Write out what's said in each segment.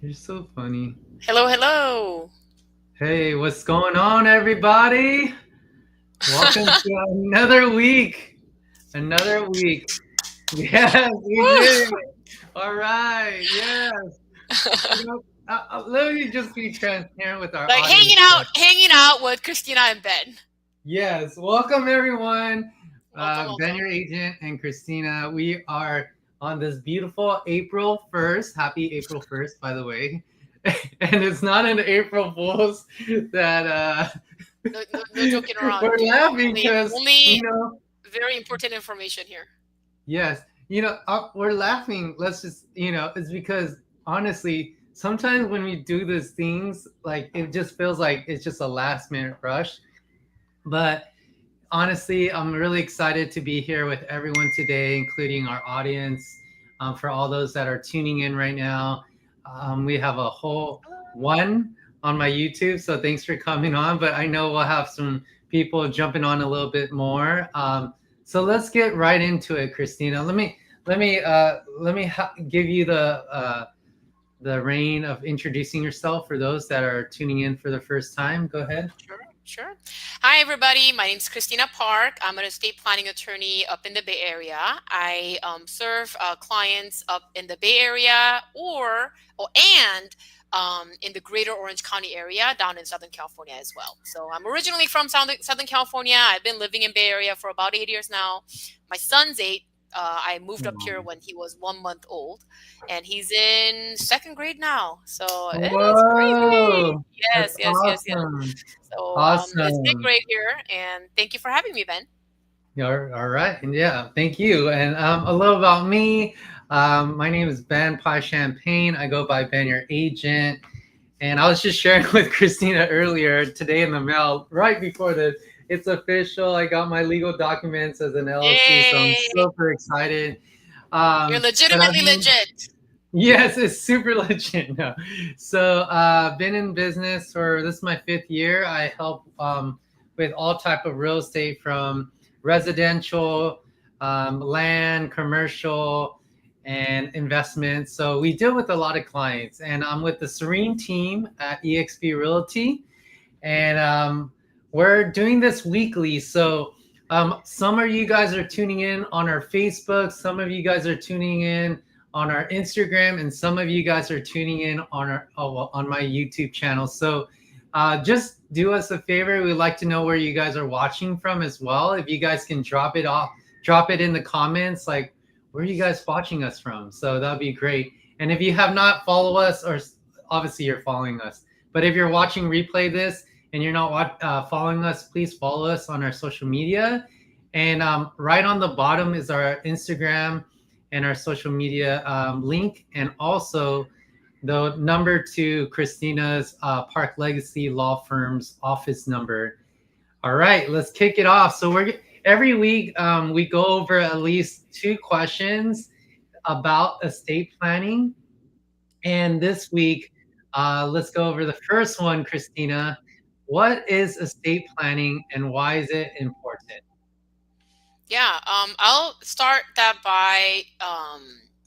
You're so funny. Hello, hello. Hey, what's going on, everybody? Welcome to another week. Another week. Yes, we Woo! did it. All right. Yes. Let me just be transparent with our Like audience. hanging out with Christina and Ben. Yes. Welcome, everyone. Welcome, Ben, welcome. your agent, and Christina. We are on this beautiful April 1st. Happy April 1st, by the way. And it's not an April Fool's that No, no, no joking around, we're dude. laughing Only, because only very important information here. yes, we're laughing. Let's just it's because honestly, sometimes when we do these things, like it just feels like it's just a last minute rush. But honestly, I'm really excited to be here with everyone today, including our audience. For all those that are tuning in right now, we have a whole one on my YouTube, so thanks for coming on. But I know we'll have some people jumping on a little bit more. So let's get right into it, Christina. Let me give you the reign of introducing yourself for those that are tuning in for the first time. Go ahead. Sure, sure. Hi, everybody. My name's Christina Park. I'm an estate planning attorney up in the Bay Area. I serve clients up in the Bay Area and in the greater Orange County area down in Southern California as well. So I'm originally from Southern California. I've been living in Bay Area for about 8 years now. My son's 8. I moved up here when he was 1 month old, and he's in second grade now. So it is crazy. Whoa, Yes, that's yes, yes, yes. awesome. So it's been Awesome. great here, and thank you for having me, Ben. All right. And yeah, thank you. And a little about me. My name is Ben Phaychanpheng. I go by Ben, your agent. And I was just sharing with Christina earlier today in the mail, right before this. It's official. I got my legal documents as an LLC, so I'm Yay! super excited. You're But I've legitimately been legit. Yes, it's super legit. No. So, been in business for this is my fifth year. I help with all type of real estate from residential, land, commercial, and investments. So we deal with a lot of clients, and I'm with the Serene team at EXP Realty, and we're doing this weekly. So some of you guys are tuning in on our Facebook, some of you guys are tuning in on our Instagram, and some of you guys are tuning in on on my YouTube channel. So just do us a favor. We'd like to know where you guys are watching from as well. If you guys can drop it in the comments, like where are you guys watching us from? So that'd be great. And if you have not followed us, or obviously you're following us, but if you're watching replay this and you're not following us, please follow us on our social media. And right on the bottom is our Instagram and our social media link, and also the number to Christina's Park Legacy Law Firm's office number. All right, let's kick it off. So we're every week we go over at least two questions about estate planning, and this week, let's go over the first one, Christina. What is estate planning and why is it important? Yeah, I'll start that by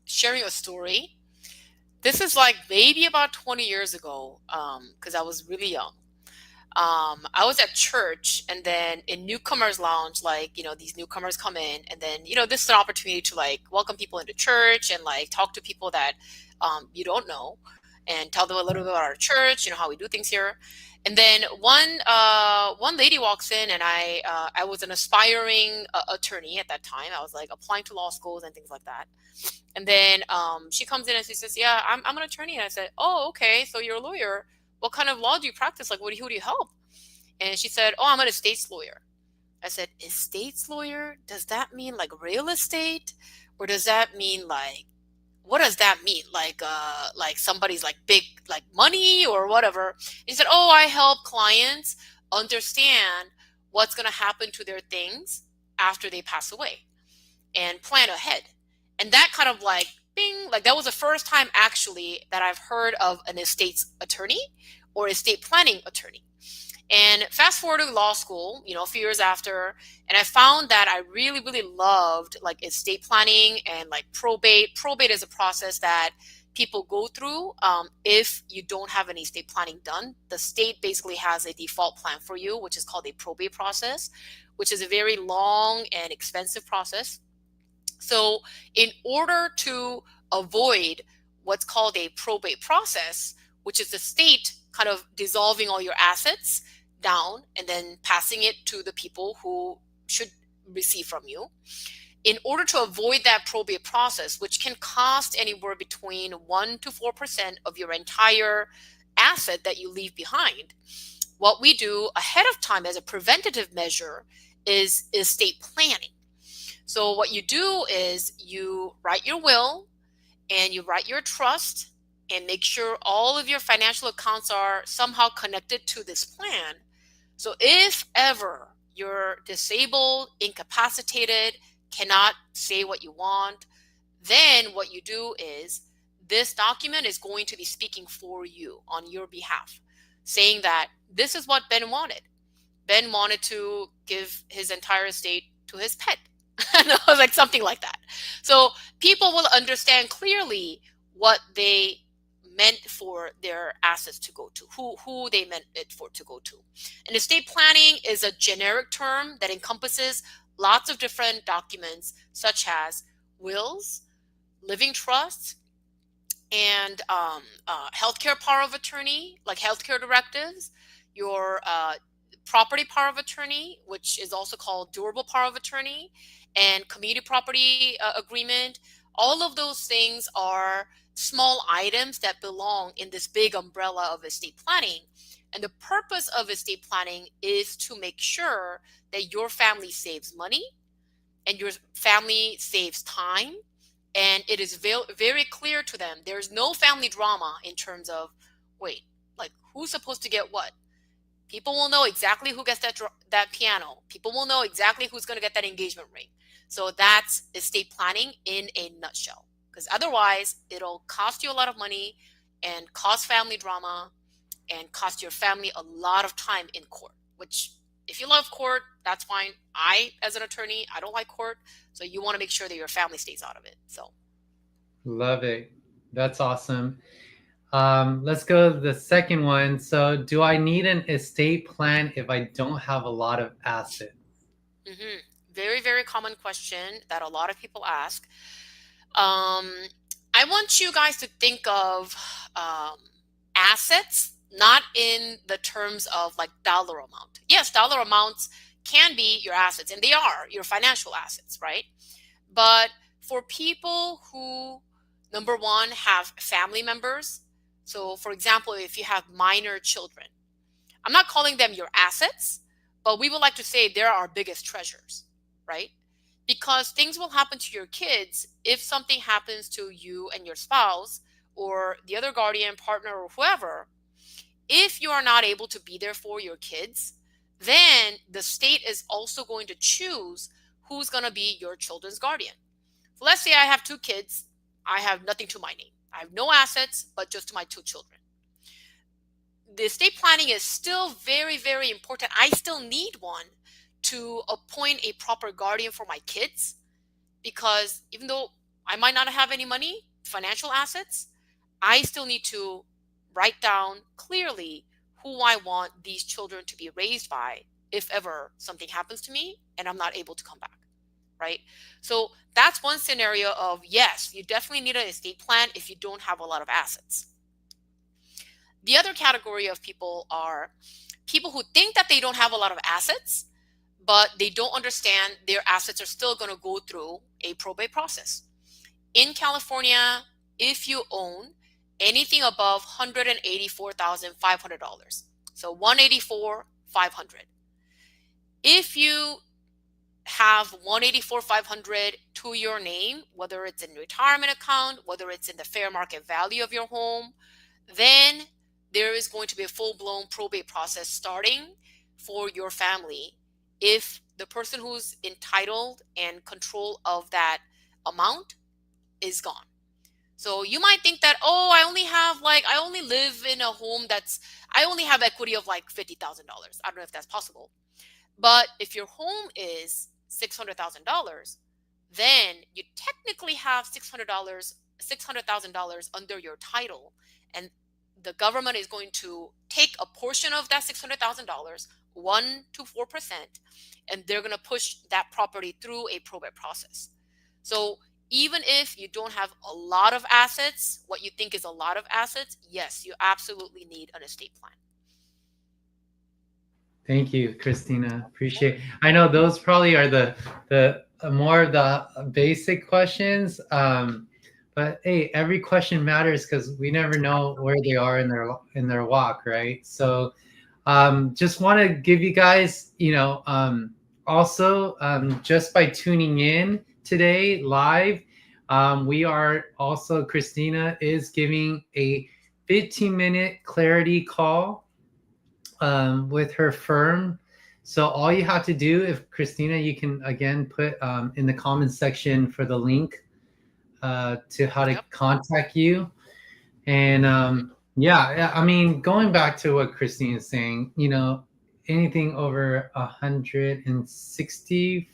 sharing a story. This is like maybe about 20 years ago, because I was really young. I was at church, and then in newcomers lounge, like, these newcomers come in, and then, this is an opportunity to like welcome people into church and like talk to people that you don't know, and tell them a little bit about our church, how we do things here. And then one lady walks in, and I was an aspiring attorney at that time. I was like applying to law schools and things like that. And then she comes in and she says, "Yeah, I'm an attorney." And I said, "Oh, okay. So you're a lawyer. What kind of law do you practice? Like, who do you help?" And she said, "Oh, I'm an estates lawyer." I said, "Estates lawyer? Does that mean like real estate? Or does that mean like, what does that mean? Like somebody's like big, like money or whatever?" He said, "Oh, I help clients understand what's going to happen to their things after they pass away and plan ahead." And that kind of like, bing, like that was the first time actually that I've heard of an estates attorney or estate planning attorney. And fast forward to law school, a few years after, and I found that I really, really loved like estate planning and like probate. Probate is a process that people go through if you don't have any estate planning done. The state basically has a default plan for you, which is called a probate process, which is a very long and expensive process. So in order to avoid what's called a probate process, which is the state kind of dissolving all your assets down and then passing it to the people who should receive from you, in order to avoid that probate process, which can cost anywhere between 1 to 4% of your entire asset that you leave behind, what we do ahead of time as a preventative measure is estate planning. So what you do is you write your will and you write your trust and make sure all of your financial accounts are somehow connected to this plan. So if ever you're disabled, incapacitated, cannot say what you want, then what you do is this document is going to be speaking for you on your behalf, saying that this is what Ben wanted. Ben wanted to give his entire estate to his pet. Like something like that. So people will understand clearly what they meant for their assets to go to, who they meant it for to go to. And estate planning is a generic term that encompasses lots of different documents, such as wills, living trusts, and healthcare power of attorney, like healthcare directives, your property power of attorney, which is also called durable power of attorney, and community property agreement. All of those things are small items that belong in this big umbrella of estate planning. And the purpose of estate planning is to make sure that your family saves money and your family saves time. And it is very clear to them. There's no family drama in terms of, wait, like who's supposed to get what? People will know exactly who gets that piano. People will know exactly who's going to get that engagement ring. So that's estate planning in a nutshell. Because otherwise, it'll cost you a lot of money and cause family drama and cost your family a lot of time in court, which if you love court, that's fine. I, as an attorney, I don't like court. So you want to make sure that your family stays out of it. So Love it. That's awesome. Let's go to the second one. So, do I need an estate plan if I don't have a lot of assets? Very common question that a lot of people ask. I want you guys to think of assets, not in the terms of like dollar amount. Yes, dollar amounts can be your assets, and they are your financial assets, right? But for people who, number one, have family members. So, for example, if you have minor children, I'm not calling them your assets, but we would like to say they're our biggest treasures, right? Because things will happen to your kids if something happens to you and your spouse or the other guardian, partner, or whoever. If you are not able to be there for your kids, then the state is also going to choose who's going to be your children's guardian. So let's say I have 2 kids. I have nothing to my name. I have no assets, but just to my 2 children. The estate planning is still very important. I still need one to appoint a proper guardian for my kids, because even though I might not have any money, financial assets, I still need to write down clearly who I want these children to be raised by if ever something happens to me and I'm not able to come back, right? So that's one scenario of, yes, you definitely need an estate plan if you don't have a lot of assets. The other category of people are people who think that they don't have a lot of assets, but they don't understand their assets are still going to go through a probate process. In California, if you own anything above $184,500, so $184,500, if you have $184,500 to your name, whether it's in retirement account, whether it's in the fair market value of your home, then there is going to be a full-blown probate process starting for your family if the person who's entitled and control of that amount is gone. So you might think that, oh, I only live in a home I only have equity of like $50,000. I don't know if that's possible. But if your home is $600,000, then you technically have $600 $600,000 under your title, and the government is going to take a portion of that $600,000, 1 to 4%, and they're going to push that property through a probate process. So even if you don't have a lot of assets, what you think is a lot of assets, yes, you absolutely need an estate plan. Thank you, Christina. Appreciate. I know those probably are the more of the basic questions. But hey, every question matters because we never know where they are in their walk, right? So just want to give you guys, also just by tuning in today live, we are also, Christina is giving a 15-minute clarity call with her firm. So all you have to do, if Christina, you can again put in the comments section for the link to how to Yep. contact you. And yeah, I mean, going back to what Christine is saying, anything over 160,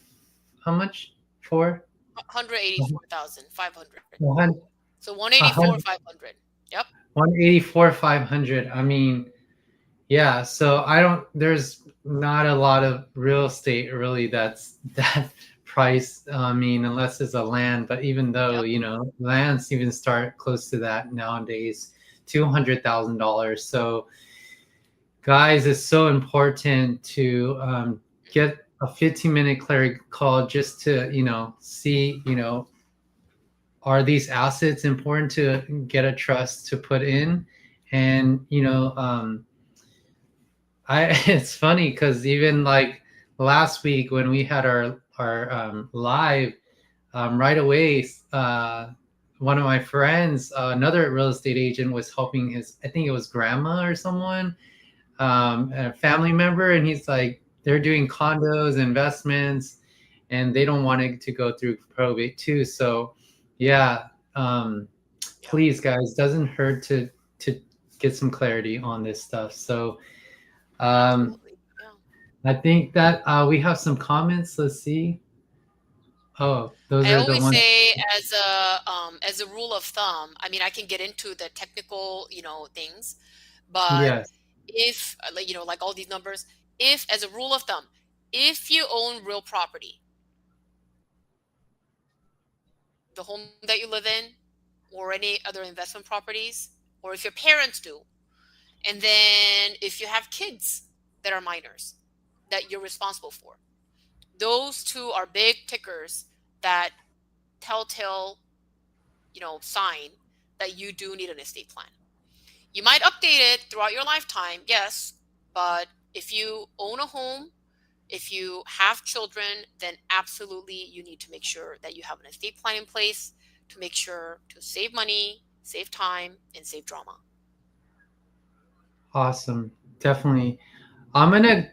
how much for? 184,500. 100, So 184, 500. Yep. 184, 500. I mean, yeah, so I don't, there's not a lot of real estate really that's that price. I mean, unless it's a land, but even though, Yep. lands even start close to that nowadays, $200,000. So, guys, it's so important to get a 15-minute clarity call just to, see, are these assets important to get a trust to put in? And, it's funny because even like last week when we had our live, right away, one of my friends, another real estate agent, was helping his, I think it was grandma or someone, a family member, and he's like, they're doing condos, investments, and they don't want it to go through probate too. So, yeah, Yep. please, guys, doesn't hurt to get some clarity on this stuff. So. Um, Absolutely. Yeah. I think that we have some comments. Let's see. Oh, those I are the always ones. say, as a rule of thumb, I mean, I can get into the technical, things, but Yes. if like, like all these numbers, if as a rule of thumb, if you own real property, the home that you live in, or any other investment properties, or if your parents do, and then if you have kids that are minors that you're responsible for, those two are big tickers that telltale, sign that you do need an estate plan. You might update it throughout your lifetime, yes, but if you own a home, if you have children, then absolutely you need to make sure that you have an estate plan in place to make sure to save money, save time, and save drama. Awesome. Definitely. I'm gonna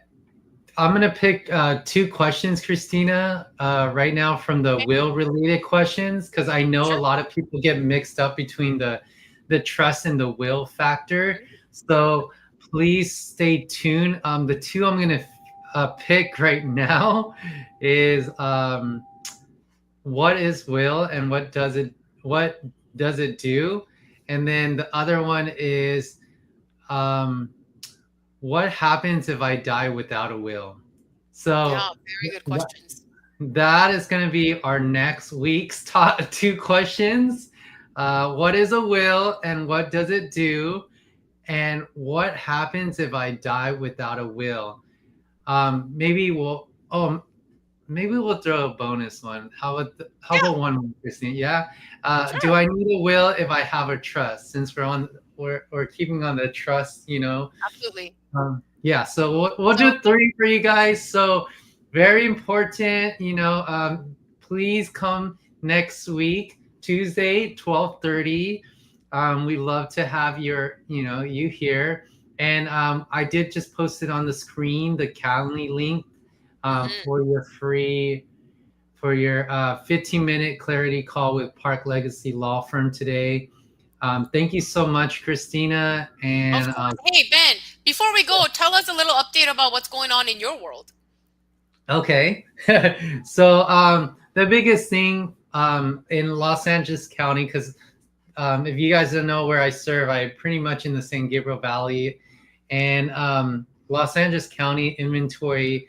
I'm gonna pick two questions, Christina, right now from the Okay, will related questions, because I know a sure. lot of people get mixed up between the trust and the will factor. Mhm. So please stay tuned. The two I'm gonna pick right now is what is will and what does it do, and then the other one is um, what happens if I die without a will. Yeah, So very good th- questions. that is going to be our next week's top two questions. What is a will and what does it do? And what happens if I die without a will? Maybe we'll. Oh, maybe we'll throw a bonus one. How Yeah, about one more, Christine? Yeah. Do sure. I need a will if I have a trust? Since we're keeping on the trust, Absolutely. yeah, so we'll So, do three for you guys. So very important, please come next week, Tuesday, 12:30. We love to have you here. And I did just post it on the screen, the Calendly link mhm. for your 15-minute clarity call with Park Legacy Law Firm today. Thank you so much, Christina. Of And course. Hey, Ben, before we go, tell us a little update about what's going on in your world. okay. So the biggest thing in Los Angeles County, because if you guys don't know where I serve, I pretty much in the San Gabriel Valley and Los Angeles County inventory.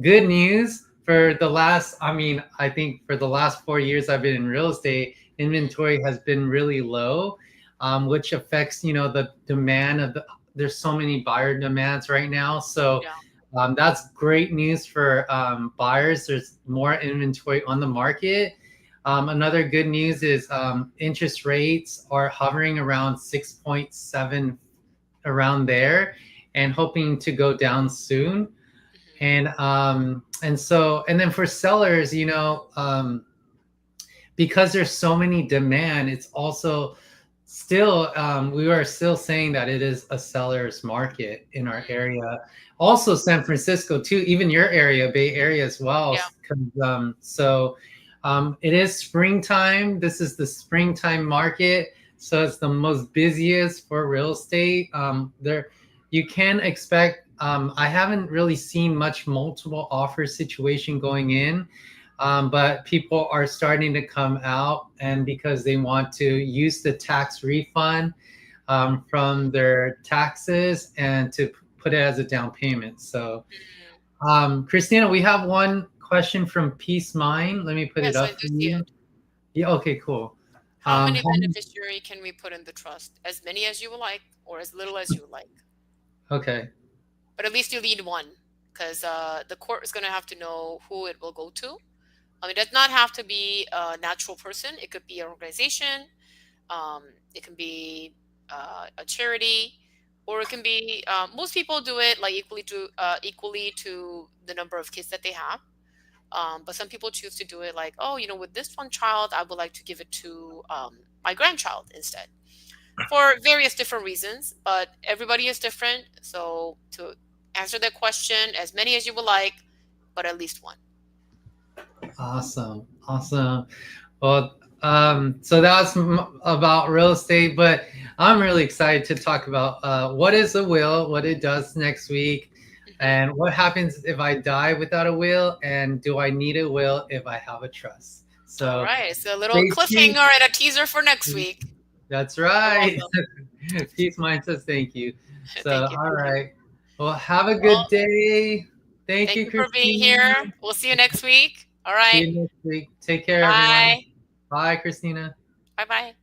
Good news for the last, I mean, I think for the last 4 years I've been in real estate, inventory has been really low, which affects, the demand of the, there's so many buyer demands right now. So Yeah. that's great news for buyers. There's more inventory on the market. Another good news is interest rates are hovering around 6.7 around there and hoping to go down soon. Hmm. And then for sellers, because there's so many demand, it's also still we are still saying that it is a seller's market in our area. Also, San Francisco too, even your area, Bay Area as well. Yeah. 'Cause, it is springtime. This is the springtime market, so it's the most busiest for real estate. There, you can expect. I haven't really seen much multiple offer situation going in, but people are starting to come out, and because they want to use the tax refund from their taxes and to put it as a down payment. So, Mhm. Christina, we have one question from Peace Mind. Let me put it Yes, I up do for see you. it. Yeah, okay, cool. How many How many- beneficiary can we put in the trust? As many as you would like, or as little as you would like. okay. But at least you need one, because the court is going to have to know who it will go to. It does not have to be a natural person. It could be an organization. It can be a charity, or it can be most people do it like equally to the number of kids that they have. But some people choose to do it like, oh, with this one child, I would like to give it to my grandchild instead, for various different reasons. But everybody is different. So to answer that question, as many as you would like, but at least one. Awesome. Awesome. Well, so that's about real estate, but I'm really excited to talk about what is a will, what it does next week, Hmm. and what happens if I die without a will, and do I need a will if I have a trust? All So right. It's a little stay cliffhanger tuned. and a teaser for next week. That's You're right. welcome. Peace Mind says thank you. So, Thank you. all Thank you. right. Well, have a Well, good day. Thank thank you, you for being Christina. here. We'll see you next week. All See right. you next week. Take care, everyone. Bye. Bye, Christina. Bye bye.